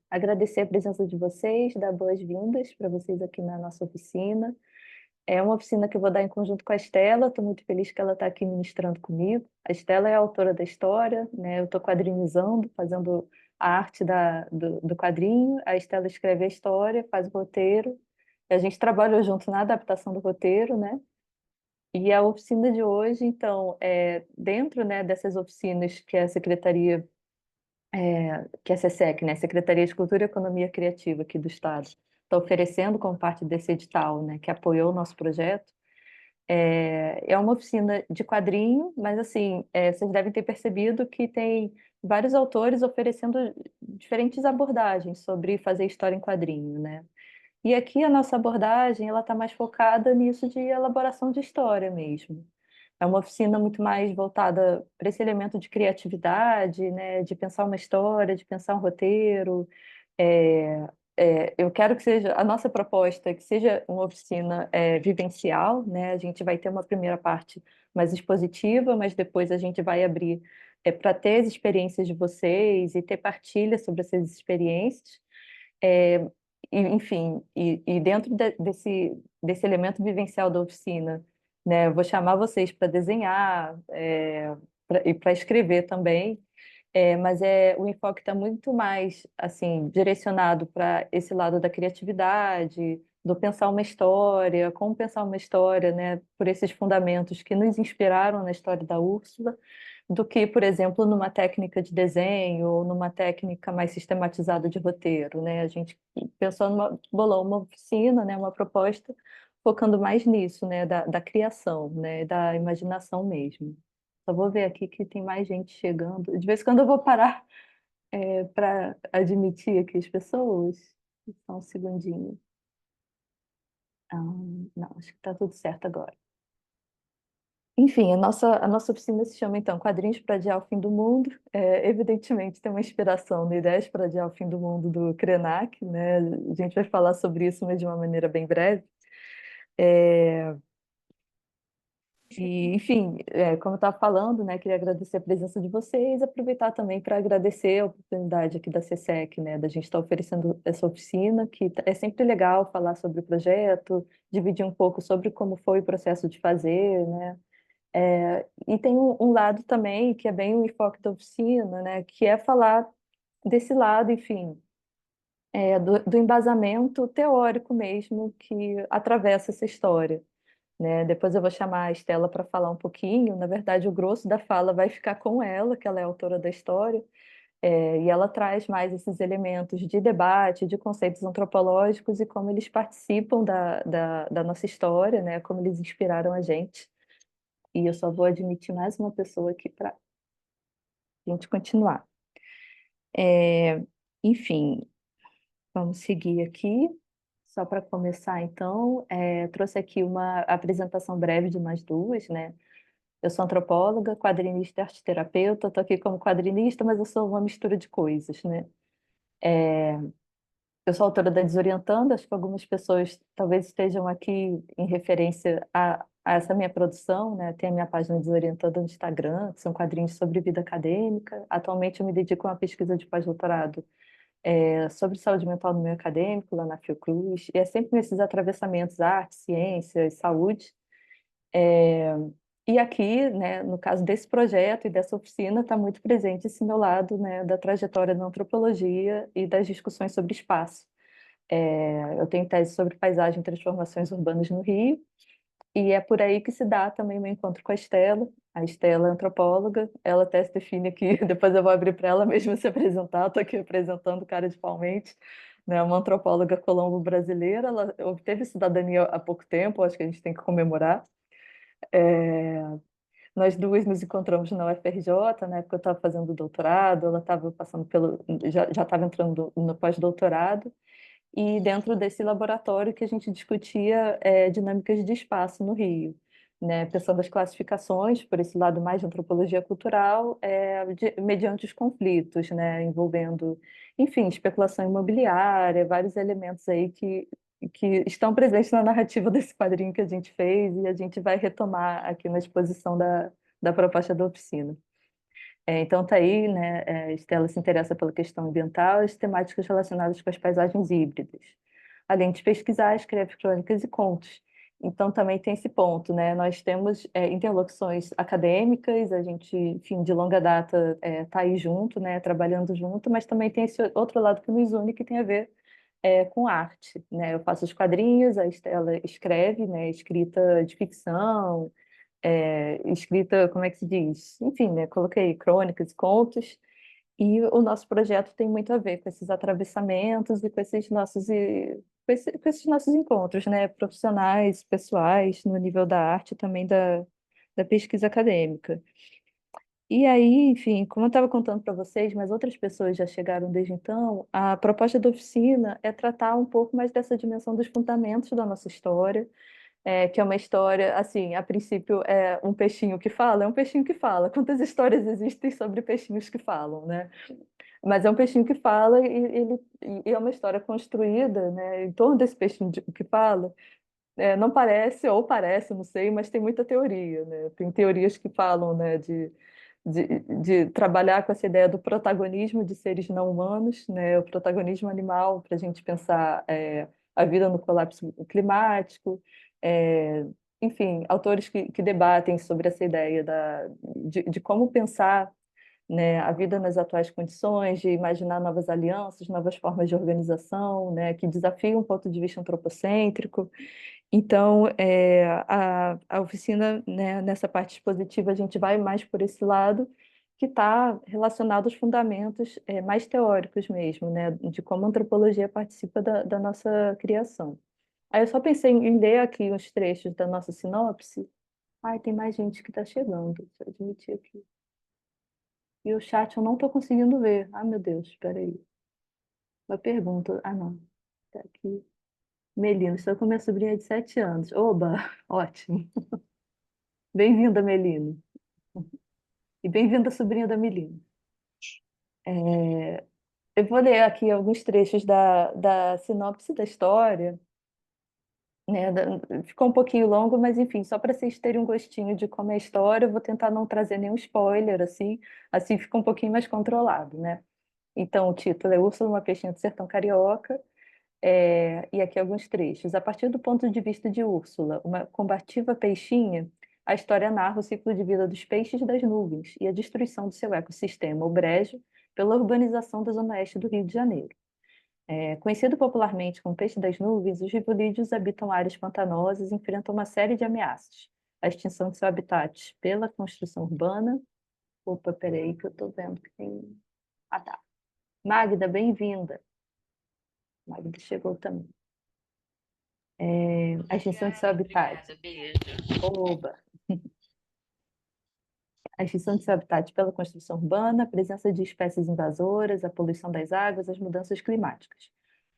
Agradecer a presença de vocês, dar boas-vindas para vocês aqui na nossa oficina. É uma oficina que eu vou dar em conjunto com a Estela, estou muito feliz que ela está aqui ministrando comigo. A Estela é a autora da história, né? Eu estou quadrinizando, fazendo a arte do quadrinho, a Estela escreve a história, faz o roteiro, e a gente trabalha junto na adaptação do roteiro, né? E a oficina de hoje, então, dentro, né, dessas oficinas que a Secretaria que é a SESEC, né, Secretaria de Cultura e Economia Criativa aqui do Estado, está oferecendo como parte desse edital, né, que apoiou o nosso projeto. É uma oficina de quadrinho, mas assim, vocês devem ter percebido que tem vários autores oferecendo diferentes abordagens sobre fazer história em quadrinho, né? E aqui a nossa abordagem, ela está mais focada nisso de elaboração de história mesmo. É uma oficina muito mais voltada para esse elemento de criatividade, né, de pensar uma história, de pensar um roteiro. É, eu quero que seja a nossa proposta, que seja uma oficina vivencial, né? A gente vai ter uma primeira parte mais expositiva, mas depois a gente vai abrir para ter as experiências de vocês e ter partilha sobre essas experiências. É, Enfim, e dentro desse elemento vivencial da oficina, né, eu vou chamar vocês para desenhar e para escrever também, mas o enfoque está muito mais assim direcionado para esse lado da criatividade, do pensar uma história, como pensar uma história, né, por esses fundamentos que nos inspiraram na história da Úrsula, do que, por exemplo, numa técnica de desenho ou numa técnica mais sistematizada de roteiro, né? A gente pensou bolou uma oficina, né, uma proposta focando mais nisso, né, da criação, né, da imaginação mesmo. Só vou ver aqui que tem mais gente chegando. De vez em quando eu vou parar para admitir aqui as pessoas. Só um segundinho. Ah, não, acho que está tudo certo agora. Enfim, a nossa oficina se chama, então, Quadrinhos para Adiar o Fim do Mundo. Evidentemente, tem uma inspiração no Ideias para Adiar o Fim do Mundo do Krenak, né? A gente vai falar sobre isso, mas de uma maneira bem breve. É, enfim, como eu estava falando, né, queria agradecer a presença de vocês, aproveitar também para agradecer a oportunidade aqui da SESEC, né, da gente estar oferecendo essa oficina, que é sempre legal falar sobre o projeto, dividir um pouco sobre como foi o processo de fazer, né. E tem um lado também que é bem o enfoque da oficina, né, que é falar desse lado, enfim, do embasamento teórico mesmo que atravessa essa história, né? Depois eu vou chamar a Estela para falar um pouquinho. Na verdade, o grosso da fala vai ficar com ela, que ela é a autora da história, e ela traz mais esses elementos de debate, de conceitos antropológicos e como eles participam da nossa história, né? Como eles inspiraram a gente. E eu só vou admitir mais uma pessoa aqui para a gente continuar. É, Enfim, vamos seguir aqui. Só para começar, então, trouxe aqui uma apresentação breve de nós duas, né? Eu sou antropóloga, quadrinista e arteterapeuta. Estou aqui como quadrinista, mas eu sou uma mistura de coisas, né? Eu sou autora da Desorientando, acho que algumas pessoas talvez estejam aqui em referência a essa minha produção, né? Tem a minha página Desorientando no Instagram, que são quadrinhos sobre vida acadêmica. Atualmente eu me dedico a uma pesquisa de pós-doutorado sobre saúde mental no meio acadêmico, lá na Fiocruz, e é sempre nesses atravessamentos arte, ciência e saúde. E aqui, né, no caso desse projeto e dessa oficina, está muito presente esse meu lado, né, da trajetória da antropologia e das discussões sobre espaço. Eu tenho tese sobre paisagem e transformações urbanas no Rio, e é por aí que se dá também o meu encontro com a Estela. A Estela é antropóloga, ela até se define aqui, depois eu vou abrir para ela mesma se apresentar, estou aqui apresentando cara de palmente, né, uma antropóloga colombo-brasileira, ela obteve cidadania há pouco tempo, acho que a gente tem que comemorar. É, Nós duas nos encontramos na UFRJ, na época eu estava fazendo doutorado, ela estava passando já estava entrando no pós-doutorado, e dentro desse laboratório que a gente discutia dinâmicas de espaço no Rio, né, pensando as classificações, por esse lado mais de antropologia cultural, mediante os conflitos, né, envolvendo, enfim, especulação imobiliária, vários elementos aí que estão presentes na narrativa desse quadrinho que a gente fez e a gente vai retomar aqui na exposição da proposta da oficina. Então tá aí, né? Estela se interessa pela questão ambiental e as temáticas relacionadas com as paisagens híbridas. Além de pesquisar, escreve crônicas e contos. Então também tem esse ponto, né? Nós temos interlocuções acadêmicas, a gente, enfim, de longa data tá aí junto, né? Trabalhando junto, mas também tem esse outro lado que nos une, que tem a ver com arte, né? Eu faço os quadrinhos, a Estela escreve, né? Escrita de ficção, escrita, como é que se diz? Enfim, né? Coloquei crônicas, contos, e o nosso projeto tem muito a ver com esses atravessamentos e com esses com esses nossos encontros, né? Profissionais, pessoais, no nível da arte e também da pesquisa acadêmica. E aí, enfim, como eu estava contando para vocês, mas outras pessoas já chegaram desde então, a proposta da oficina é tratar um pouco mais dessa dimensão dos fundamentos da nossa história, que é uma história, assim, a princípio é um peixinho que fala, é um peixinho que fala. Quantas histórias existem sobre peixinhos que falam, né? Mas é um peixinho que fala e é uma história construída, né, em torno desse peixinho que fala. Não parece, ou parece, não sei, mas tem muita teoria, né? Tem teorias que falam, né, de trabalhar com essa ideia do protagonismo de seres não humanos, né? O protagonismo animal, para a gente pensar a vida no colapso climático, é, enfim, autores que debatem sobre essa ideia de como pensar, né, a vida nas atuais condições, de imaginar novas alianças, novas formas de organização, né, que desafiam um ponto de vista antropocêntrico. Então, a oficina, né, nessa parte expositiva, a gente vai mais por esse lado, que está relacionado aos fundamentos mais teóricos mesmo, né, de como a antropologia participa da nossa criação. Aí eu só pensei em ler aqui uns trechos da nossa sinopse. Ai, tem mais gente que está chegando, deixa eu admitir aqui. E o chat eu não estou conseguindo ver. Ai, meu Deus, espera aí. Uma pergunta. Ah, não. Tá aqui. Melina, estou com minha sobrinha de 7 anos. Oba, ótimo. Bem-vinda, Melina. E bem-vinda, sobrinha da Melina. É, eu vou ler aqui alguns trechos da sinopse da história, né? Ficou um pouquinho longo, mas enfim, só para vocês terem um gostinho de como é a história, eu vou tentar não trazer nenhum spoiler, assim fica um pouquinho mais controlado, né? Então, o título é Úrsula, uma peixinha do sertão carioca. E aqui alguns trechos. A partir do ponto de vista de Úrsula, uma combativa peixinha, a história narra o ciclo de vida dos peixes das nuvens e a destruição do seu ecossistema, o brejo, pela urbanização da zona oeste do Rio de Janeiro. Conhecido popularmente como peixe das nuvens, os ribolídeos habitam áreas pantanosas e enfrentam uma série de ameaças. A extinção de seu habitat pela construção urbana. Opa, peraí, que eu estou vendo que tem. Ah, tá. Magda, bem-vinda. Magda chegou também. A extinção de seu Obrigada, habitat. obrigada, beijo. Oba! A extinção de seu habitat pela construção urbana, a presença de espécies invasoras, a poluição das águas, as mudanças climáticas.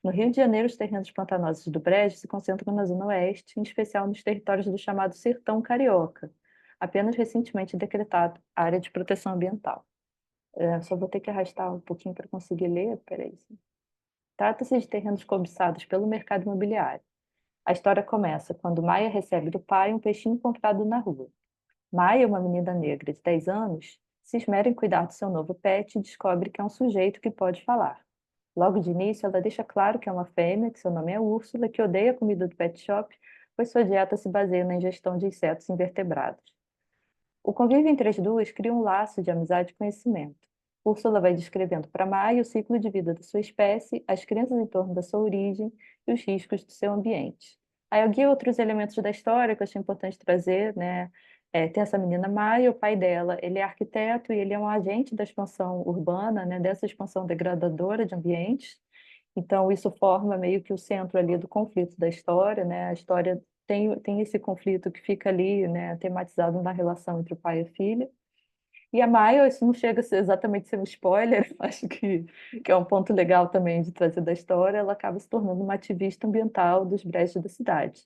No Rio de Janeiro, os terrenos pantanosos do Brejo se concentram na zona oeste, em especial nos territórios do chamado Sertão Carioca, apenas recentemente decretado área de proteção ambiental. Só vou ter que arrastar um pouquinho para conseguir ler, peraí. Trata-se de terrenos cobiçados pelo mercado imobiliário. A história começa quando Maia recebe do pai um peixinho comprado na rua. Maia, uma menina negra de 10 anos, se esmera em cuidar do seu novo pet e descobre que é um sujeito que pode falar. Logo de início, ela deixa claro que é uma fêmea, que seu nome é Úrsula, que odeia a comida do pet shop, pois sua dieta se baseia na ingestão de insetos invertebrados. O convívio entre as duas cria um laço de amizade e conhecimento. Úrsula vai descrevendo para Maia o ciclo de vida da sua espécie, as crenças em torno da sua origem e os riscos do seu ambiente. Aí alguém outros elementos da história que eu achei importante trazer, né? Tem essa menina Maia, o pai dela, ele é arquiteto e ele é um agente da expansão urbana, né? Dessa expansão degradadora de ambientes. Então, isso forma meio que o centro ali do conflito da história, né? A história tem esse conflito que fica ali, né, tematizado na relação entre o pai e a filha. E a Maia, isso não chega a ser exatamente ser um spoiler, acho que é um ponto legal também de trazer da história, ela acaba se tornando uma ativista ambiental dos brejos da cidade.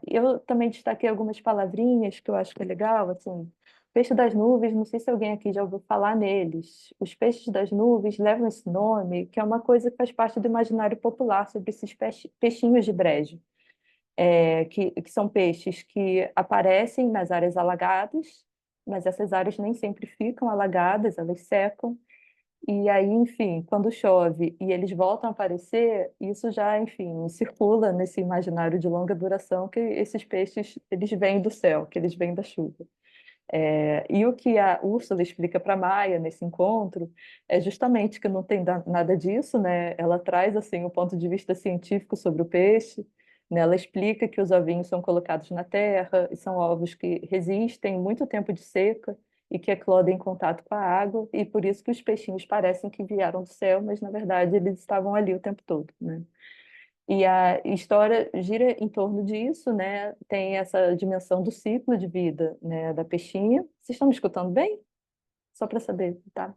Eu também destaquei algumas palavrinhas que eu acho que é legal, assim, peixe das nuvens, não sei se alguém aqui já ouviu falar neles. Os peixes das nuvens levam esse nome, que é uma coisa que faz parte do imaginário popular sobre esses peixinhos de brejo, que são peixes que aparecem nas áreas alagadas, mas essas áreas nem sempre ficam alagadas, elas secam. E aí, enfim, quando chove e eles voltam a aparecer, isso já, enfim, circula nesse imaginário de longa duração que esses peixes, eles vêm do céu, que eles vêm da chuva. E o que a Úrsula explica para Maia nesse encontro é justamente que não tem nada disso, né? Ela traz assim o ponto de vista científico sobre o peixe, né? Ela explica que os ovinhos são colocados na terra e são ovos que resistem muito tempo de seca e que eclodem em contato com a água, e por isso que os peixinhos parecem que vieram do céu, mas na verdade eles estavam ali o tempo todo, né? E a história gira em torno disso, né? Tem essa dimensão do ciclo de vida, né, da peixinha. Vocês estão me escutando bem? Só para saber, tá?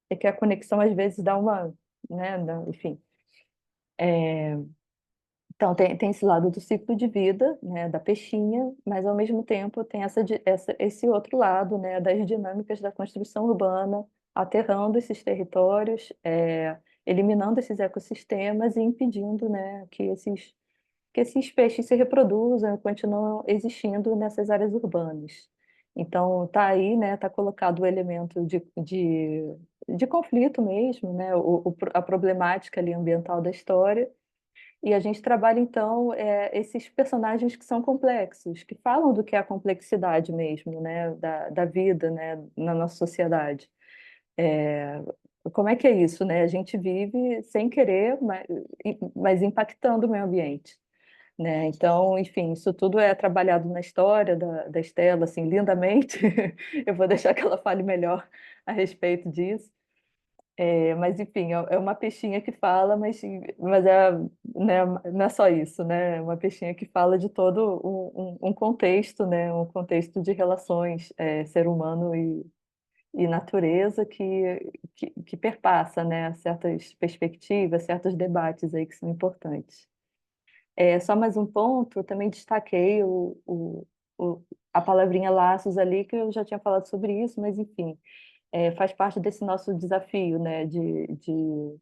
É que a conexão às vezes dá uma, né, enfim. Então tem esse lado do ciclo de vida, né, da peixinha, mas ao mesmo tempo tem esse outro lado, né, das dinâmicas da construção urbana, aterrando esses territórios, eliminando esses ecossistemas e impedindo, né, que esses peixes se reproduzam e continuam existindo nessas áreas urbanas. Então, está aí, né, está colocado o elemento de conflito mesmo, né, a problemática ali ambiental da história, e a gente trabalha, então, esses personagens que são complexos, que falam do que é a complexidade mesmo, né, da vida, né, na nossa sociedade. É, Como é que é isso, né? A gente vive sem querer, mas impactando o meio ambiente, né? Então, enfim, isso tudo é trabalhado na história da Estela, assim, lindamente. Eu vou deixar que ela fale melhor a respeito disso. Mas, enfim, é uma peixinha que fala, mas né, não é só isso, né? É uma peixinha que fala de todo um contexto, né? Um contexto de relações, ser humano e natureza que perpassa, né? Certas perspectivas, certos debates aí que são importantes. Só mais um ponto, eu também destaquei o- a palavrinha laços ali, que eu já tinha falado sobre isso, mas enfim, faz parte desse nosso desafio, né, de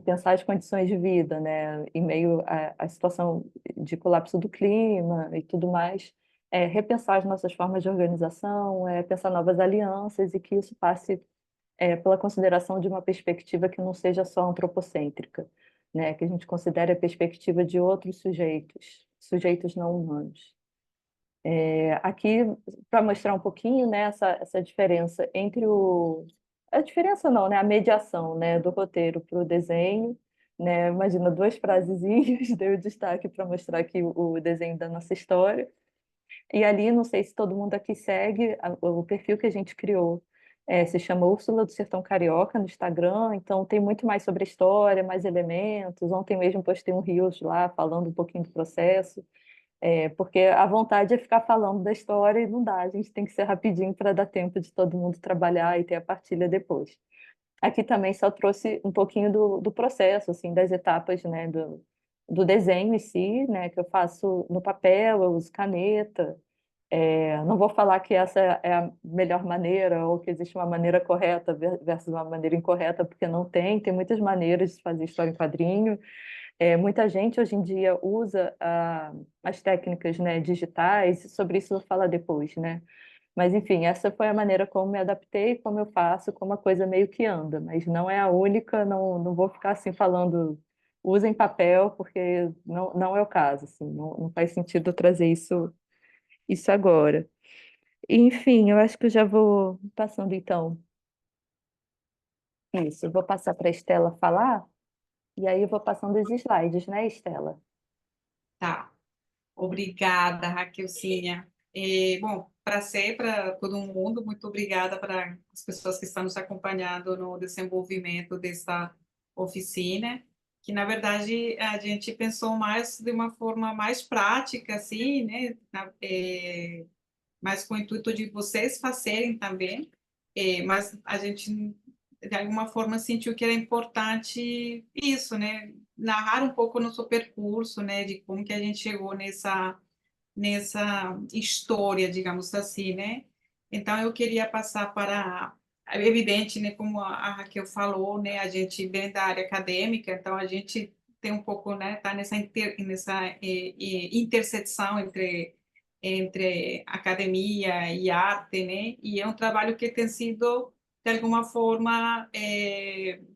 pensar as condições de vida, né, em meio à situação de colapso do clima e tudo mais, repensar as nossas formas de organização, pensar novas alianças e que isso passe pela consideração de uma perspectiva que não seja só antropocêntrica, né? Que a gente considere a perspectiva de outros sujeitos, sujeitos não humanos. Aqui, para mostrar um pouquinho, né, essa diferença entre a diferença não, né? A mediação, né, do roteiro para o desenho, né? Imagina duas frasezinhas, dei o destaque para mostrar aqui o desenho da nossa história. E ali, não sei se todo mundo aqui segue o perfil que a gente criou. Se chama Úrsula do Sertão Carioca no Instagram, então tem muito mais sobre a história, mais elementos. Ontem mesmo postei um Reels lá falando um pouquinho do processo, porque a vontade é ficar falando da história e não dá, a gente tem que ser rapidinho para dar tempo de todo mundo trabalhar e ter a partilha depois. Aqui também só trouxe um pouquinho do processo, assim, das etapas, né, do desenho em si, né, que eu faço no papel, eu uso caneta. Não vou falar que essa é a melhor maneira ou que existe uma maneira correta versus uma maneira incorreta, porque não tem. Tem muitas maneiras de fazer história em quadrinho. Muita gente hoje em dia usa as técnicas, né, digitais. Sobre isso eu vou falar depois, né? Mas enfim, essa foi a maneira como me adaptei, como eu faço, como a coisa meio que anda. Mas não é a única. Não vou ficar assim falando usem papel, porque não é o caso. Assim, não faz sentido eu trazer isso agora. Enfim, eu acho que eu já vou passando então. Isso, eu vou passar para a Estela falar, e aí eu vou passando os slides, né, Estela? Tá. Obrigada, Raquelzinha. Bom, prazer para todo mundo. Muito obrigada para as pessoas que estão nos acompanhando no desenvolvimento desta oficina, que na verdade a gente pensou mais de uma forma mais prática, assim, né? Mas com o intuito de vocês fazerem também. Mas a gente de alguma forma sentiu que era importante isso, né? Narrar um pouco o nosso percurso, né? De como que a gente chegou nessa história, digamos assim, né? Então eu queria passar para é evidente, né? Como a Raquel falou, né? A gente vem da área acadêmica, então a gente tem um pouco, né? Tá nessa interseção entre entre academia e arte, né? E é um trabalho que tem sido, de alguma forma,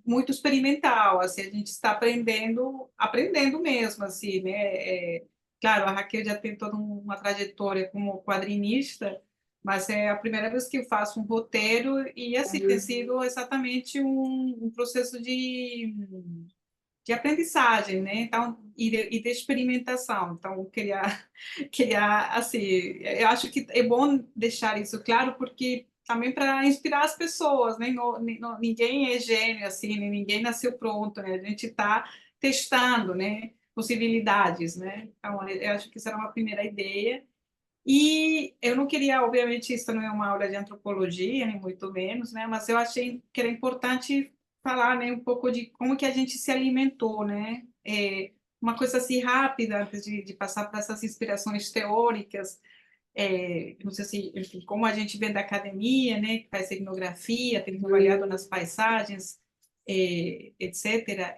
muito experimental, assim, a gente está aprendendo mesmo, assim, né? Claro, a Raquel já tem toda uma trajetória como quadrinista, mas é a primeira vez que eu faço um roteiro e, assim, tem sido exatamente um processo de aprendizagem, né? Então, e de experimentação. Então, eu queria, queria, assim, eu acho que é bom deixar isso claro, porque também para inspirar as pessoas, né? Ninguém é gênio, assim, ninguém nasceu pronto, né? A gente está testando, né? Possibilidades, né? Então, eu acho que essa era uma primeira ideia. E eu não queria, obviamente, isso não é uma aula de antropologia, nem muito menos, né? Mas eu achei que era importante falar, né, um pouco de como que a gente se alimentou, né? Uma coisa assim rápida, antes de passar para essas inspirações teóricas, não sei se, enfim, como a gente vem da academia, né, que faz etnografia, tem trabalhado nas paisagens, etc.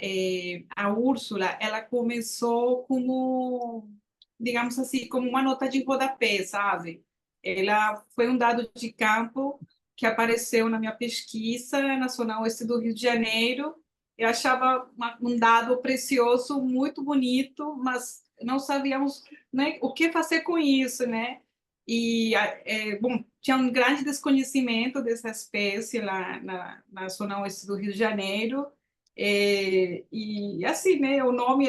A Úrsula, ela começou como, digamos assim, como uma nota de rodapé, sabe? Ela foi um dado de campo que apareceu na minha pesquisa na Zona Oeste do Rio de Janeiro. Eu achava um dado precioso, muito bonito, mas não sabíamos, né, o que fazer com isso, né? E, bom, tinha um grande desconhecimento dessa espécie lá na Zona Oeste do Rio de Janeiro. E assim, né, o nome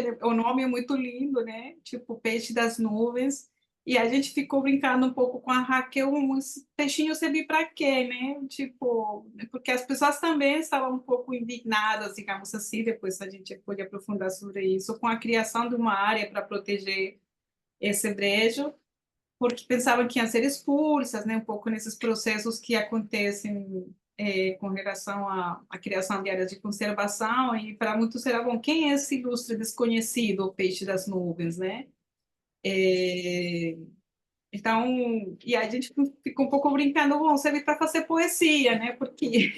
é muito lindo, né? Tipo, peixe das nuvens. E a gente ficou brincando um pouco com a Raquel, esse peixinho servir para quê, né? Tipo, porque as pessoas também estavam um pouco indignadas, digamos assim, depois a gente pode aprofundar sobre isso, com a criação de uma área para proteger esse brejo, porque pensavam que iam ser expulsas, né, um pouco nesses processos que acontecem com relação à criação de áreas de conservação, e para muitos era, bom, quem é esse ilustre desconhecido, o peixe das nuvens, né? É, então, e a gente ficou um pouco brincando, bom, serve para fazer poesia, né? Porque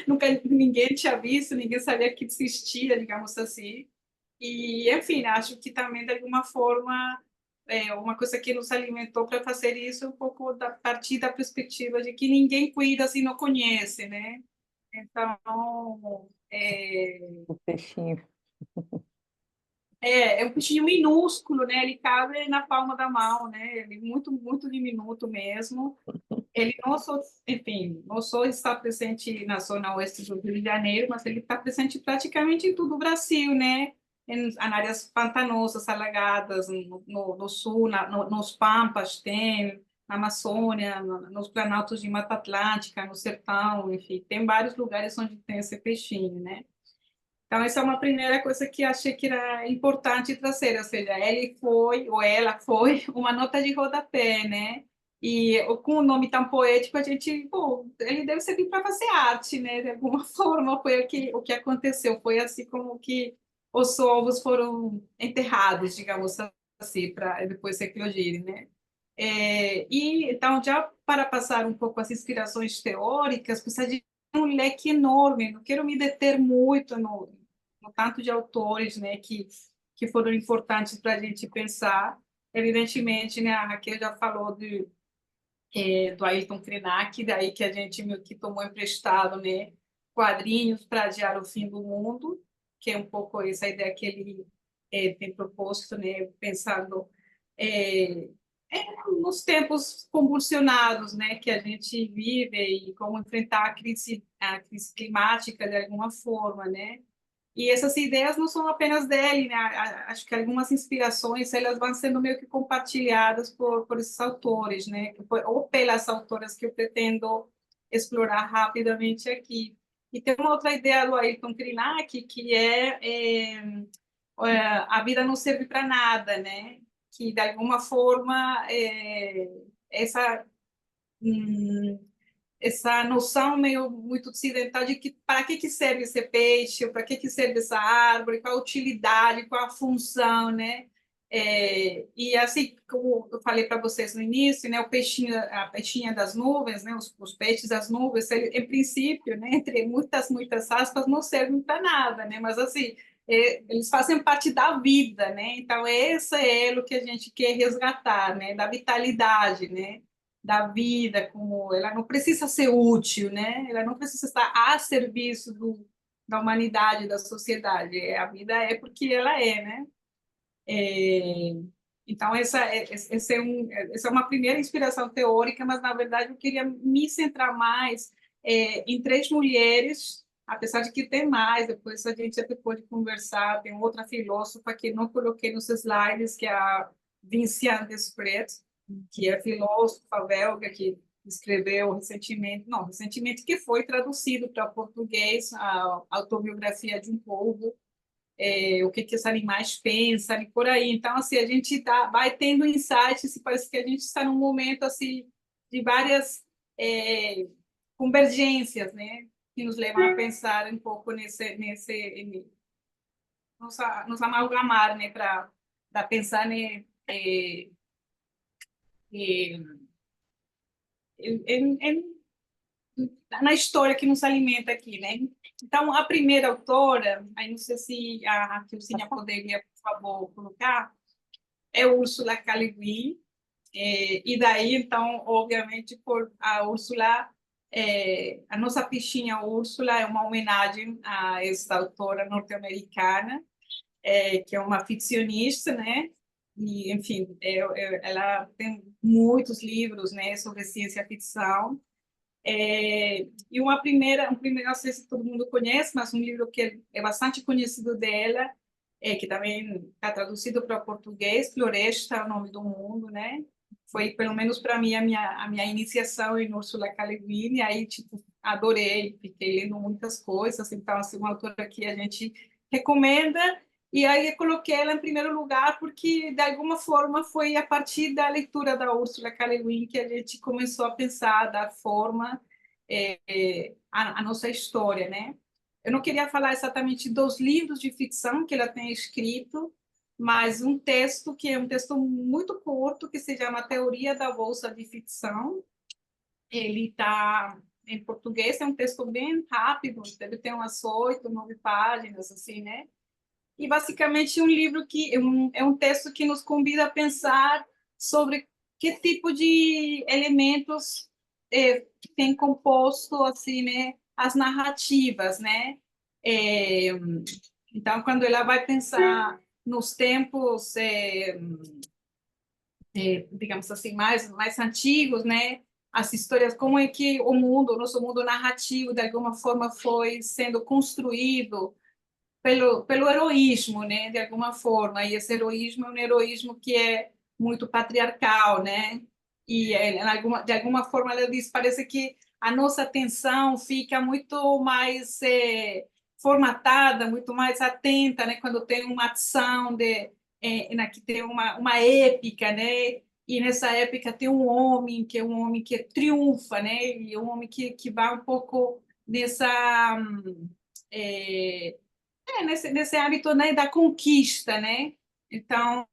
nunca ninguém tinha visto, ninguém sabia que existia, digamos assim. E, enfim, acho que também, de alguma forma, uma coisa que nos alimentou para fazer isso um pouco da partir da perspectiva de que ninguém cuida se não conhece, né? Então, O peixinho. é um peixinho minúsculo, né? Ele cabe na palma da mão, né? Ele é muito, muito diminuto mesmo. Ele não só, enfim, não só está presente na zona oeste do Rio de Janeiro, mas ele está presente praticamente em todo o Brasil, né? Em áreas pantanosas, alagadas, no sul, nos Pampas tem, na Amazônia, nos planaltos de Mata Atlântica, no sertão, enfim, tem vários lugares onde tem esse peixinho, né? Então, essa é uma primeira coisa que achei que era importante trazer, ou seja, ele foi, ou ela foi, uma nota de rodapé, né? E com o nome tão poético, a gente, bom, ele deve servir para fazer arte, né? De alguma forma, foi o que aconteceu, foi assim como que os ovos foram enterrados, digamos assim, para depois eclodirem, né? E então, já para passar um pouco as inspirações teóricas, precisa de um leque enorme, não quero me deter muito no tanto de autores, né, que foram importantes para a gente pensar. Evidentemente, né, a Raquel já falou do Ayrton Krenak, daí que a gente meio que tomou emprestado, né, quadrinhos para adiar o fim do mundo, que é um pouco essa ideia que ele tem proposto, né, pensando é, nos tempos convulsionados, né, que a gente vive e como enfrentar a crise climática de alguma forma, né? E essas ideias não são apenas dele, né? Acho que algumas inspirações elas vão sendo meio que compartilhadas por esses autores, né? Ou pelas autoras que eu pretendo explorar rapidamente aqui. E tem uma outra ideia do Ayrton Krenak, que a vida não serve para nada, né? Que de alguma forma essa hum, essa noção meio muito ocidental de que para que serve esse peixe, para que serve essa árvore, qual a utilidade, qual a função, né? E assim, como eu falei para vocês no início, né, o peixinho, a peixinha das nuvens, né, os peixes das nuvens, em princípio, né, entre muitas, muitas aspas, não servem para nada, né? Mas assim, eles fazem parte da vida, né? Então, esse é elo que a gente quer resgatar, né? Da vitalidade, né? Da vida, como ela não precisa ser útil, né? Ela não precisa estar a serviço da humanidade, da sociedade. A vida é porque ela é, né? É, então, essa é uma primeira inspiração teórica, mas, na verdade, eu queria me centrar mais em três mulheres, apesar de que tem mais, depois a gente até pode conversar, tem outra filósofa que não coloquei nos slides, que é a Vinciane Desprez, que é filósofa belga, que escreveu recentemente, não, recentemente que foi traduzido para português, a autobiografia de um povo, o que os animais pensam e por aí. Então, assim, a gente vai tendo insights e parece que a gente está num momento assim de várias convergências, né, que nos levam a pensar um pouco nos amalgamar, né, para pensar, né, em na história que nos alimenta aqui, né? Então, a primeira autora, aí não sei se a Cristina poderia, por favor, colocar, é Ursula K. Le Guin, e daí, então, obviamente, por a Úrsula, a nossa pichinha Úrsula é uma homenagem a essa autora norte-americana, que é uma ficcionista, né? E, enfim, ela tem muitos livros, né, sobre ciência-ficção. E um primeiro, não sei se todo mundo conhece, mas um livro que é bastante conhecido dela, que também está traduzido para português, Floresta, é o nome do mundo, né? Foi, pelo menos para mim, a minha iniciação em Ursula K. Le Guin, e aí, tipo, adorei, fiquei lendo muitas coisas, então, assim, uma autora que a gente recomenda, e aí eu coloquei ela em primeiro lugar porque, de alguma forma, foi a partir da leitura da Ursula K. Le Guin que a gente começou a pensar da forma a nossa história, né? Eu não queria falar exatamente dos livros de ficção que ela tem escrito, mas um texto que é um texto muito curto, que se chama Teoria da Bolsa de Ficção. Ele está em português, é um texto bem rápido, deve ter umas 8, 9 páginas, assim, né? E basicamente um livro que é um texto que nos convida a pensar sobre que tipo de elementos tem composto assim, né, as narrativas, né? É, então, quando ela vai pensar nos tempos, digamos assim, mais antigos, né? As histórias, como é que o nosso mundo narrativo, de alguma forma, foi sendo construído pelo heroísmo, né, de alguma forma. E esse heroísmo é um heroísmo que é muito patriarcal, né? E de alguma forma ela diz, parece que a nossa atenção fica muito mais formatada, muito mais atenta, né, quando tem uma ação que tem uma épica, né? E nessa época tem um homem que triunfa, né? E um homem que vai um pouco nessa é, nesse hábito, né, da conquista, né? Então,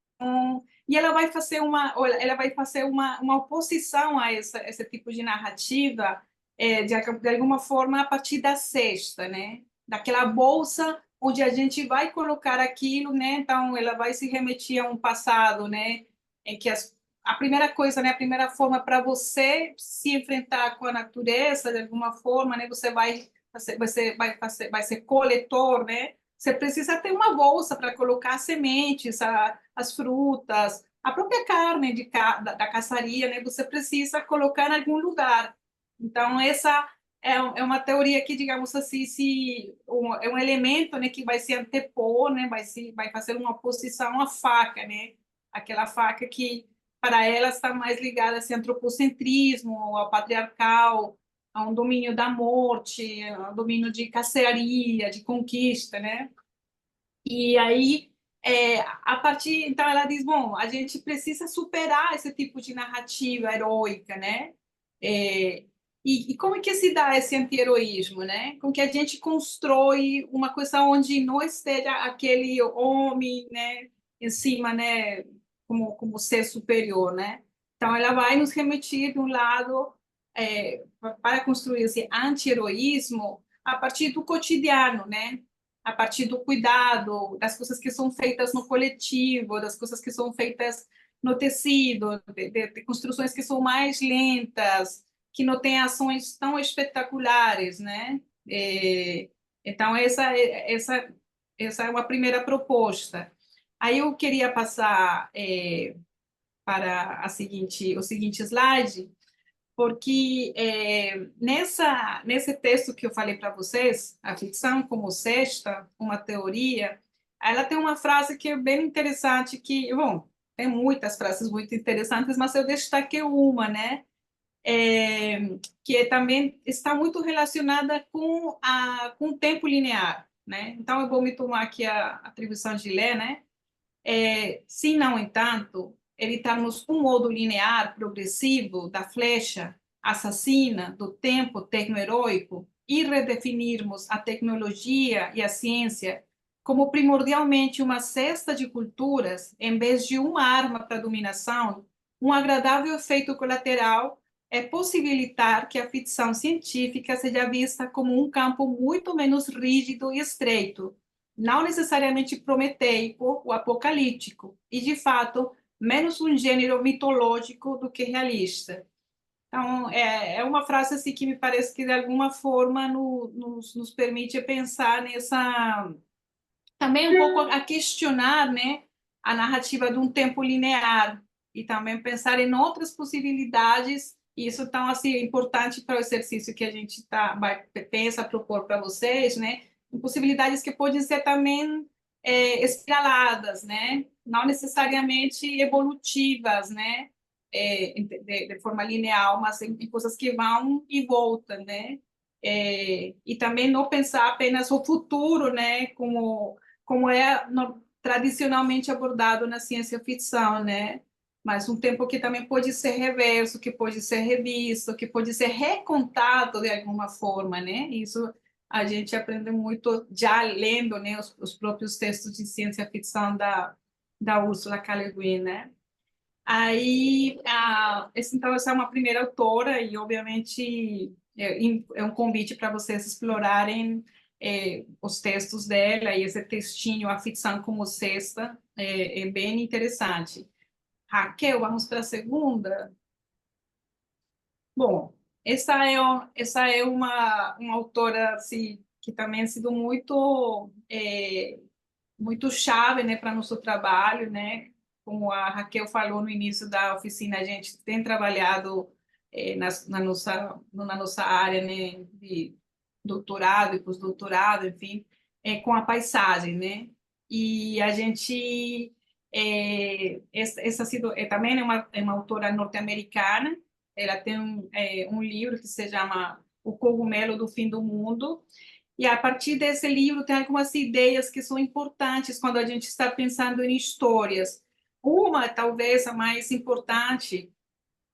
e ela vai fazer uma oposição a esse tipo de narrativa, de alguma forma, a partir da sexta, né? Daquela bolsa onde a gente vai colocar aquilo, né? Então, ela vai se remeter a um passado, né? Em que a primeira coisa, né? A primeira forma para você se enfrentar com a natureza, de alguma forma, né? Vai ser coletor, né? Você precisa ter uma bolsa para colocar as sementes, as frutas, a própria carne da caçaria, né? Você precisa colocar em algum lugar. Então, essa é uma teoria que, digamos assim, é um elemento, né, que vai se antepor, né? Vai fazer uma oposição à faca, né? Aquela faca que, para ela, está mais ligada a esse antropocentrismo, ao patriarcal, a um domínio da morte, a um domínio de caçaria, de conquista, né? E aí, a partir, então ela diz, bom, a gente precisa superar esse tipo de narrativa heróica, né? É, e como é que se dá esse anti-heroísmo, né? Com que a gente constrói uma coisa onde não esteja aquele homem, né, em cima, né, como ser superior, né? Então ela vai nos remeter de um lado para construir esse anti-heroísmo a partir do cotidiano, né? a partir do cuidado, das coisas que são feitas no coletivo, das coisas que são feitas no tecido, de construções que são mais lentas, que não têm ações tão espetaculares, né? Então, essa é uma primeira proposta. Aí eu queria passar para o seguinte slide, porque nesse texto que eu falei para vocês, a ficção como sexta, uma teoria, ela tem uma frase que é bem interessante, que, bom, tem muitas frases muito interessantes, mas eu destaquei uma, né? Que também está muito relacionada com o tempo linear, né? Então, eu vou me tomar aqui a atribuição de ler, né? Se, no entanto, evitarmos um modo linear progressivo da flecha assassina do tempo tecnoheróico e redefinirmos a tecnologia e a ciência como primordialmente uma cesta de culturas, em vez de uma arma para a dominação, um agradável efeito colateral é possibilitar que a ficção científica seja vista como um campo muito menos rígido e estreito, não necessariamente prometeico ou apocalíptico, e, de fato, menos um gênero mitológico do que realista. Então, é uma frase assim, que me parece que, de alguma forma, nos permite pensar nessa... Também um pouco a questionar, né, a narrativa de um tempo linear e também pensar em outras possibilidades. E isso então assim é importante para o exercício que a gente pensa propor para vocês, né? Possibilidades que podem ser também espiraladas, né? Não necessariamente evolutivas, né? De forma linear, mas em coisas que vão e voltam, né? E também não pensar apenas o futuro, né? Como tradicionalmente abordado na ciência-ficção, né? Mas um tempo que também pode ser reverso, que pode ser revisto, que pode ser recontado de alguma forma, né? Isso a gente aprende muito já lendo, né, os próprios textos de ciência-ficção da Ursula K. Le Guin, né? Aí, então, essa é uma primeira autora e, obviamente, é um convite para vocês explorarem os textos dela e esse textinho, A Ficção como Cesta, é bem interessante. Raquel, vamos para a segunda? Bom, essa é uma autora assim, que também tem sido muito chave, né, para nosso trabalho, né? Como a Raquel falou no início da oficina, a gente tem trabalhado na nossa área, né, de doutorado e pós-doutorado, enfim, com a paisagem, né? E a gente essa sido, também é uma autora norte-americana. Ela tem um livro que se chama O Cogumelo do Fim do Mundo, e a partir desse livro tem algumas ideias que são importantes quando a gente está pensando em histórias. Uma, talvez a mais importante,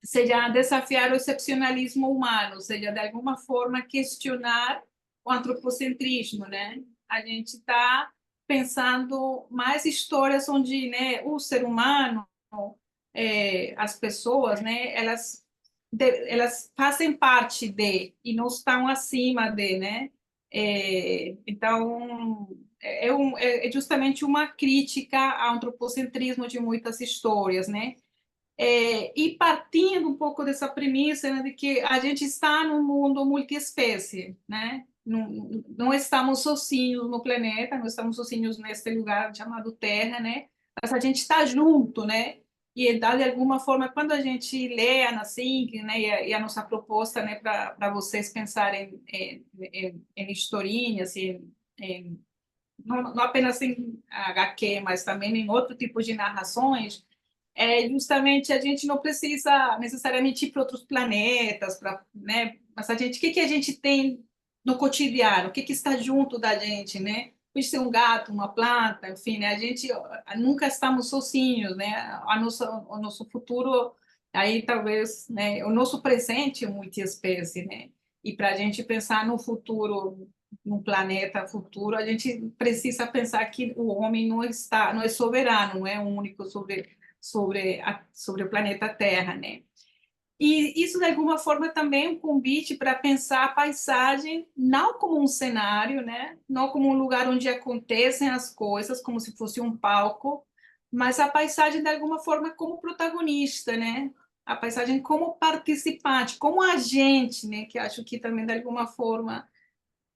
seja desafiar o excepcionalismo humano, ou seja, de alguma forma questionar o antropocentrismo, né? A gente está pensando mais histórias onde, né, o ser humano, as pessoas, né, elas fazem parte de e não estão acima de, né? Então, é justamente uma crítica ao antropocentrismo de muitas histórias, né? E partindo um pouco dessa premissa, né, de que a gente está num mundo multiespécie, né? Não estamos sozinhos no planeta, não estamos sozinhos nesse lugar chamado Terra, né? Mas a gente está junto, né? E de alguma forma, quando a gente lê a Ana Sink, né, e a nossa proposta, né, para vocês pensarem em historinhas, não apenas em HQ, mas também em outro tipo de narrações, justamente a gente não precisa necessariamente ir para outros planetas, né? Mas o que a gente tem no cotidiano, o que está junto da gente, né? Pode ser um gato, uma planta, enfim, né? A gente nunca estamos sozinhos, né? O nosso futuro, aí talvez, né? O nosso presente é multiespécie, né? E para a gente pensar no futuro, no planeta futuro, a gente precisa pensar que o homem não é soberano, não é único sobre o planeta Terra, né? E isso, de alguma forma, também é um convite para pensar a paisagem não como um cenário, né? Não como um lugar onde acontecem as coisas, como se fosse um palco, mas a paisagem, de alguma forma, como protagonista, né? A paisagem como participante, como agente, né? Que acho que também, de alguma forma,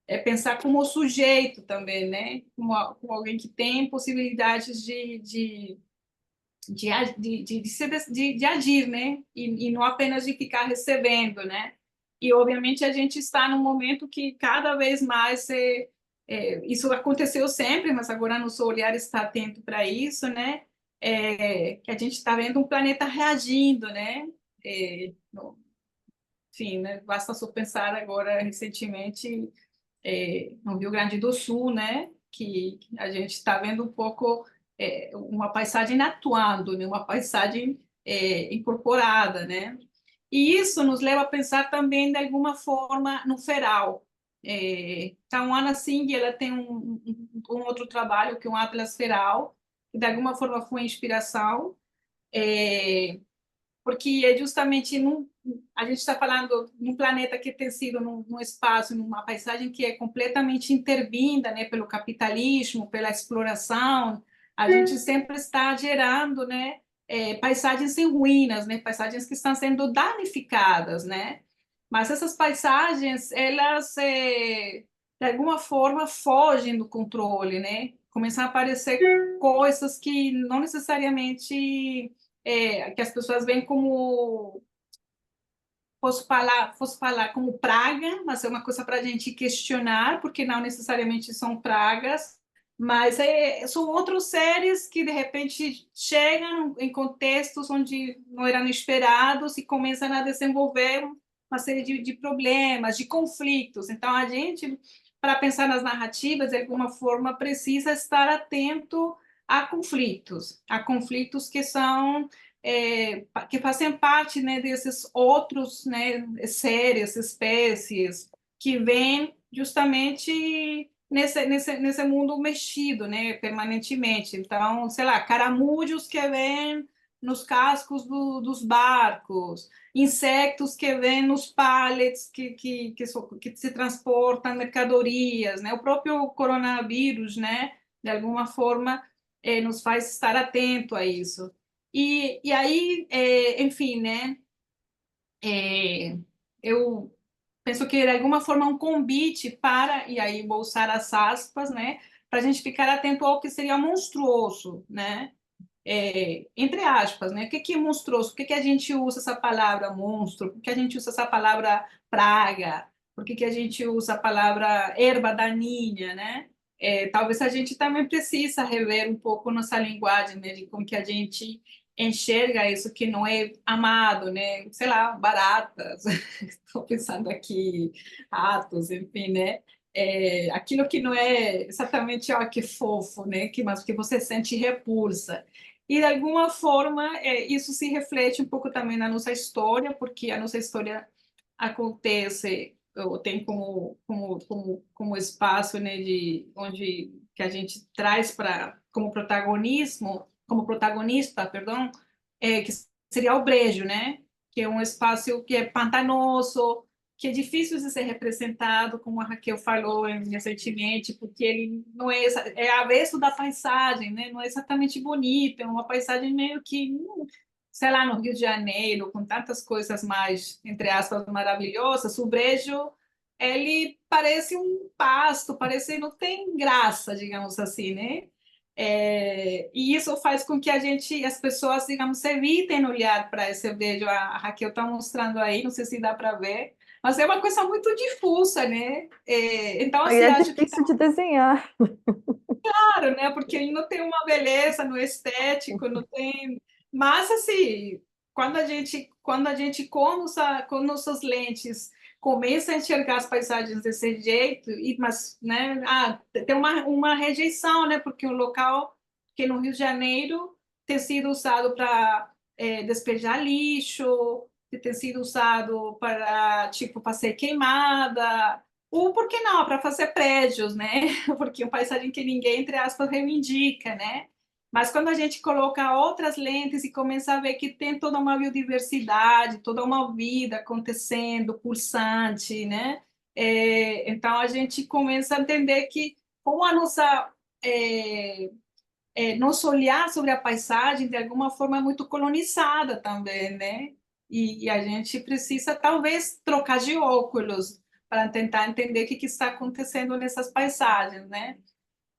é pensar como sujeito também, né? Como alguém que tem possibilidades de agir, né? E não apenas de ficar recebendo, né? E, obviamente, a gente está num momento que cada vez mais isso aconteceu sempre, mas agora nosso olhar está atento para isso, né? Que a gente está vendo um planeta reagindo, né? Enfim, né? Basta só pensar agora recentemente no Rio Grande do Sul, né? Que a gente está vendo um pouco uma paisagem atuando, né? Uma paisagem incorporada, né? E isso nos leva a pensar também, de alguma forma, no feral. Então, Ana Singh, ela tem um outro trabalho, que é um Atlas Feral, que de alguma forma foi inspiração, porque é justamente a gente está falando num planeta que tem sido num espaço, numa paisagem que é completamente intervinda, né, pelo capitalismo, pela exploração. A gente sempre está gerando, né, paisagens em ruínas, né, paisagens que estão sendo danificadas, né. Mas essas paisagens, elas de alguma forma fogem do controle, né. Começam a aparecer coisas que não necessariamente que as pessoas veem como, fosse falar como praga, mas é uma coisa para a gente questionar, porque não necessariamente são pragas, mas são outros seres que de repente chegam em contextos onde não eram esperados e começam a desenvolver uma série de problemas, de conflitos. Então, a gente, para pensar nas narrativas, de alguma forma, precisa estar atento a conflitos que são que fazem parte, né, desses outros, né, seres, espécies que vêm justamente nesse mundo mexido, né, permanentemente. Então, sei lá, caramujos que vêm nos cascos dos barcos, insetos que vêm nos pallets que se transportam mercadorias, né? O próprio coronavírus, né, de alguma forma, nos faz estar atento a isso. E aí, enfim, né? é, eu penso que de alguma forma é um convite para, e aí vou usar as aspas, né? Para a gente ficar atento ao que seria monstruoso, né? Entre aspas, né? O que é monstruoso? Por que a gente usa essa palavra monstro? Por que a gente usa essa palavra praga? Por que a gente usa a palavra erva daninha, né? Talvez a gente também precisa rever um pouco nossa linguagem, né? De como que a gente enxerga isso que não é amado, né? Sei lá, baratas, estou pensando aqui, ratos, enfim, né? Aquilo que não é exatamente, ó, que fofo, né? Mas que você sente repulsa. E, de alguma forma, isso se reflete um pouco também na nossa história, porque a nossa história acontece, ou tem como espaço, né, onde que a gente traz como protagonismo, como protagonista, perdão, que seria o brejo, né? Que é um espaço que é pantanoso, que é difícil de ser representado, como a Raquel falou recentemente, porque ele não é avesso da paisagem, né? Não é exatamente bonito, é uma paisagem meio que, sei lá, no Rio de Janeiro, com tantas coisas mais, entre aspas, maravilhosas, o brejo, ele parece um pasto, parece, não tem graça, digamos assim, né? E isso faz com que as pessoas, digamos, evitem olhar para esse brejo. A Raquel está mostrando aí, não sei se dá para ver, mas é uma coisa muito difusa, né? Então, Aí assim, é acho que difícil de desenhar. claro, né? Porque ele não tem uma beleza no estético, não tem. Mas assim, quando a gente com nossas lentes começa a enxergar as paisagens desse jeito, mas, né? Tem uma rejeição, né? Porque o local que no Rio de Janeiro tem sido usado para despejar lixo, que tem sido usado para tipo para ser queimada. Ou, por que não, para fazer prédios, né? Porque é uma paisagem que ninguém, entre aspas, reivindica, né? Mas quando a gente coloca outras lentes e começa a ver que tem toda uma biodiversidade, toda uma vida acontecendo, pulsante, né? Então a gente começa a entender que como a nossa nosso olhar sobre a paisagem de alguma forma é muito colonizada também, né? E a gente precisa talvez trocar de óculos para tentar entender o que está acontecendo nessas paisagens, né?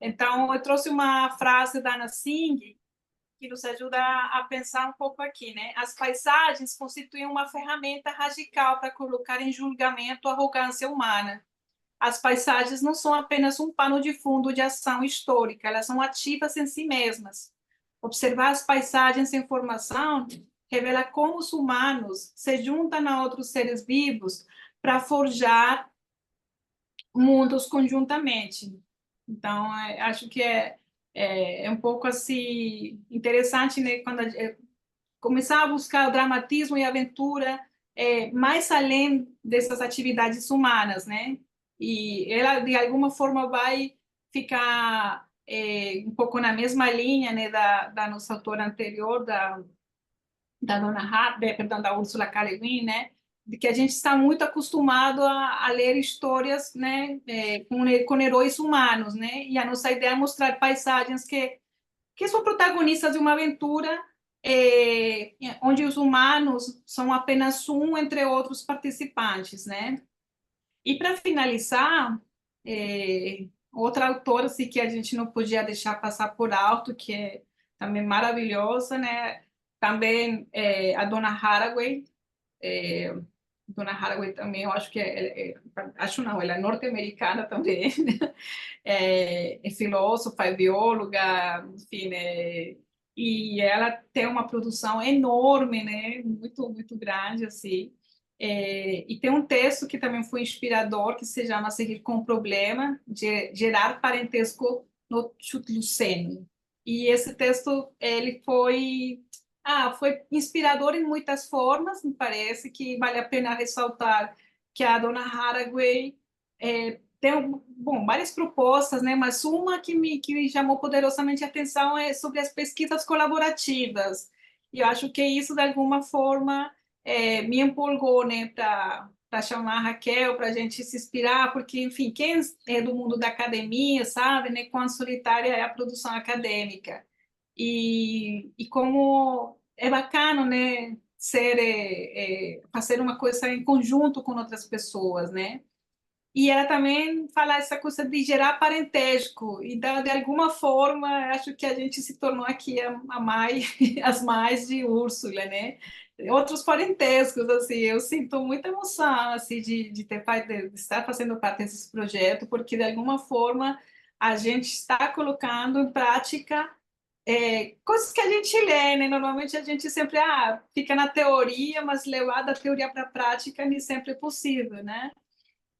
Então eu trouxe uma frase da Anna Singh que nos ajuda a pensar um pouco aqui, né? As paisagens constituem uma ferramenta radical para colocar em julgamento a arrogância humana. As paisagens não são apenas um pano de fundo de ação histórica, elas são ativas em si mesmas. Observar as paisagens em formação revela como os humanos se juntam a outros seres vivos para forjar mundos conjuntamente. Então, acho que é um pouco assim interessante, né, quando começar a buscar o dramatismo e a aventura mais além dessas atividades humanas, né? E ela de alguma forma vai ficar um pouco na mesma linha, né, da nossa autora anterior, da Dona perdão, da Ursula K. Le Guin, né? De que a gente está muito acostumado a ler histórias, né, com heróis humanos, né? E a nossa ideia é mostrar paisagens que são protagonistas de uma aventura onde os humanos são apenas um entre outros participantes, né? E para finalizar, outra autora assim, que a gente não podia deixar passar por alto, que é também maravilhosa, né? Também a Donna Haraway. Donna Haraway também, eu acho que acho não, ela é norte-americana também, é filósofa, é bióloga, enfim, né? E ela tem uma produção enorme, né? Muito, muito grande, assim. E tem um texto que também foi inspirador, que se chama Seguir com o Problema, de gerar parentesco no Chutluceno. E esse texto, ele foi inspirador em muitas formas, me parece que vale a pena ressaltar que a Dona Haraway tem bom, várias propostas, né? Mas uma que me chamou poderosamente a atenção é sobre as pesquisas colaborativas. E eu acho que isso, de alguma forma, me empolgou, né? Para chamar a Raquel, para a gente se inspirar, porque, enfim, quem é do mundo da academia sabe, né? Quão solitária é a produção acadêmica. E como é bacana, né? Fazer uma coisa em conjunto com outras pessoas, né? E ela também fala essa coisa de gerar parentesco. E de alguma forma, acho que a gente se tornou aqui a mais, as mais de Úrsula, né? Outros parentescos, assim, eu sinto muita emoção, assim, de estar fazendo parte desse projeto, porque de alguma forma a gente está colocando em prática coisas que a gente lê, né? Normalmente a gente sempre fica na teoria, mas levar da teoria para a prática nem sempre é possível, né?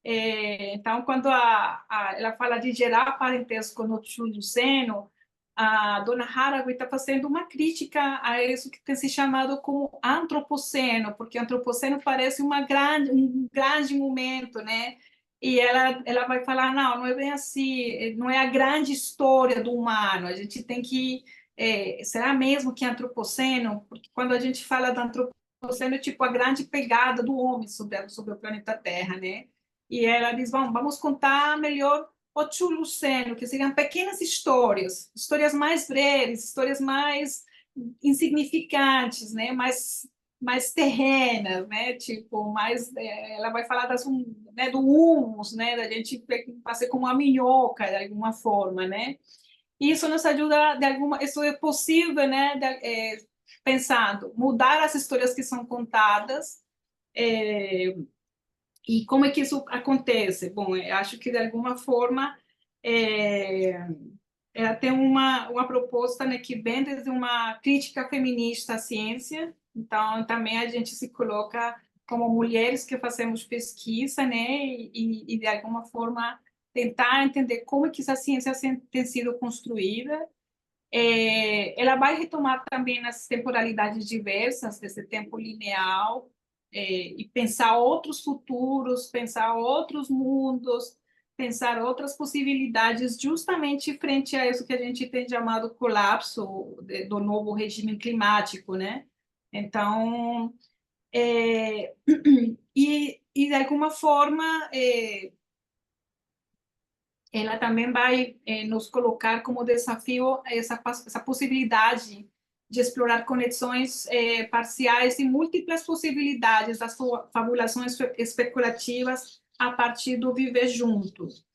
Então, quando ela fala de gerar parentesco no Chuluceno, a dona Haraway está fazendo uma crítica a isso que tem se chamado como antropoceno, porque antropoceno parece um grande momento, né? E ela vai falar, não é bem assim, não é a grande história do humano, a gente tem que... será mesmo que é antropoceno? Porque quando a gente fala do antropoceno, é tipo a grande pegada do homem sobre o planeta Terra, né? E ela diz, vamos contar melhor o Chuluceno, que seriam pequenas histórias, histórias mais breves, histórias mais insignificantes, né? mais terrenas, né? Tipo, ela vai falar né, do humus, né? Da gente fazer como uma minhoca, de alguma forma, né? E isso nos ajuda, isso é possível, né? Pensando, mudar as histórias que são contadas, e como é que isso acontece? Bom, eu acho que de alguma forma é, ela tem uma proposta, né, que vem desde uma crítica feminista à ciência. Então, também a gente se coloca como mulheres que fazemos pesquisa, né, e de alguma forma tentar entender como é que essa ciência tem sido construída. Ela vai retomar também as temporalidades diversas desse tempo lineal, e pensar outros futuros, pensar outros mundos, pensar outras possibilidades justamente frente a isso que a gente tem chamado colapso do novo regime climático, né? Então, e de alguma forma, ela também vai nos colocar como desafio essa possibilidade de explorar conexões parciais e múltiplas possibilidades das fabulações especulativas a partir do viver juntos.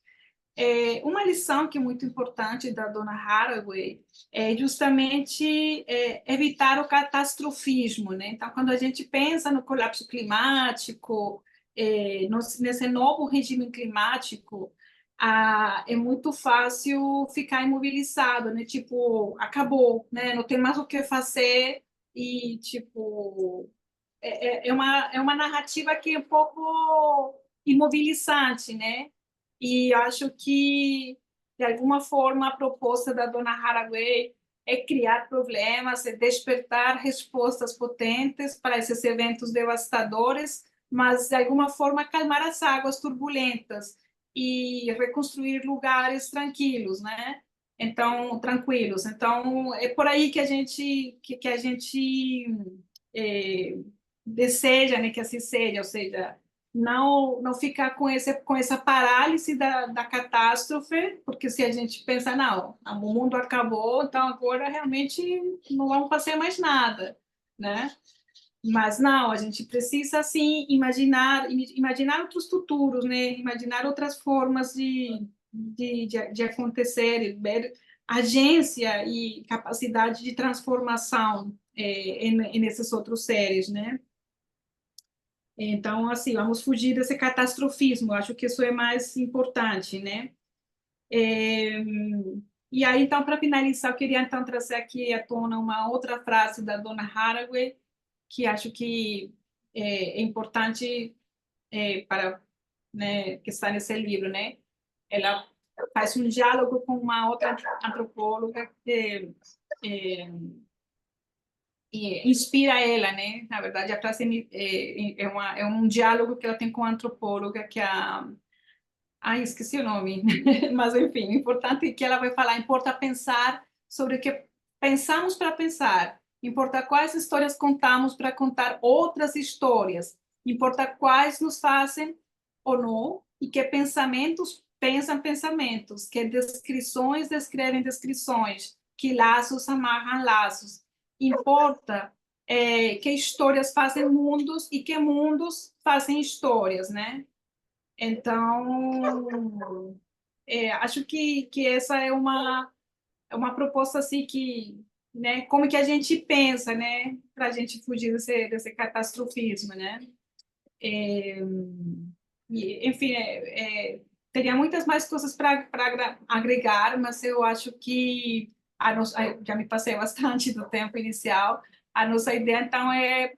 Uma lição que é muito importante da Donna Haraway é justamente evitar o catastrofismo, né? Então, quando a gente pensa no colapso climático, nesse novo regime climático, é muito fácil ficar imobilizado, né? Tipo, acabou, né? Não tem mais o que fazer e, tipo, é uma narrativa que é um pouco imobilizante, né? E acho que, de alguma forma, a proposta da Dona Haraway é criar problemas, é despertar respostas potentes para esses eventos devastadores, mas, de alguma forma, acalmar as águas turbulentas e reconstruir lugares tranquilos, né? Então, tranquilos. Então, é por aí que a gente é, deseja, né, que assim seja, ou seja, não ficar com essa parálise da catástrofe, porque se a gente pensa, não, o mundo acabou, então agora realmente não vamos fazer mais nada, né? Mas não, a gente precisa, assim, imaginar outros futuros, né? Imaginar outras formas de acontecer, ver agência e capacidade de transformação nesses outros seres, né? Então, assim, vamos fugir desse catastrofismo, acho que isso é mais importante, né? É, e aí, então, para finalizar, eu queria então trazer aqui à tona uma outra frase da Donna Haraway, que acho que é importante para, né, que está nesse livro, né? Ela faz um diálogo com uma outra antropóloga que inspira ela, né? Na verdade, a frase é um diálogo que ela tem com a antropóloga, que é a... Ai, esqueci o nome. Mas, enfim, o importante é que ela vai falar, importa pensar sobre o que pensamos para pensar, importa quais histórias contamos para contar outras histórias, importa quais nos fazem ou não, e que pensamentos pensam pensamentos, que descrições descrevem descrições, que laços amarram laços. Importa que histórias fazem mundos e que mundos fazem histórias, né? Então, acho que essa é uma proposta assim que, né, como que a gente pensa, né, para a gente fugir desse catastrofismo, né? É, enfim, teria muitas mais coisas para agregar, mas eu acho que já me passei bastante do tempo inicial. A nossa ideia, então, é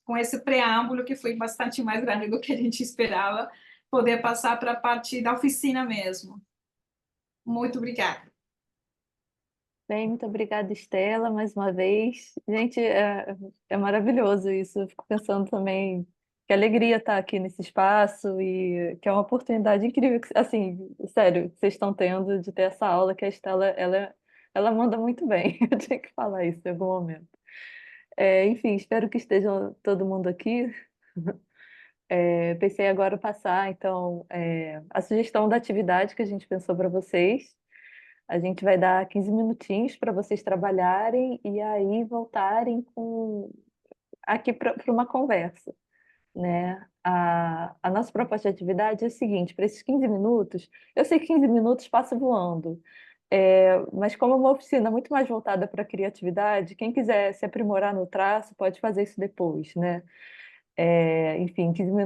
com esse preâmbulo, que foi bastante mais grande do que a gente esperava, poder passar para a parte da oficina mesmo. Muito obrigada. Bem, muito obrigada, Estela, mais uma vez. Gente, é maravilhoso isso. Eu fico pensando também que alegria estar aqui nesse espaço e que é uma oportunidade incrível, assim, sério, que vocês estão tendo de ter essa aula, que a Estela, ela manda muito bem. Eu tinha que falar isso em algum momento. Enfim, espero que esteja todo mundo aqui. Pensei agora passar, então, a sugestão da atividade que a gente pensou para vocês. A gente vai dar 15 minutinhos para vocês trabalharem e aí voltarem aqui para uma conversa, né? A nossa proposta de atividade é a seguinte: para esses 15 minutos, eu sei que 15 minutos passa voando, mas como é uma oficina muito mais voltada para a criatividade, quem quiser se aprimorar no traço pode fazer isso depois, né? Enfim, 15 minutos.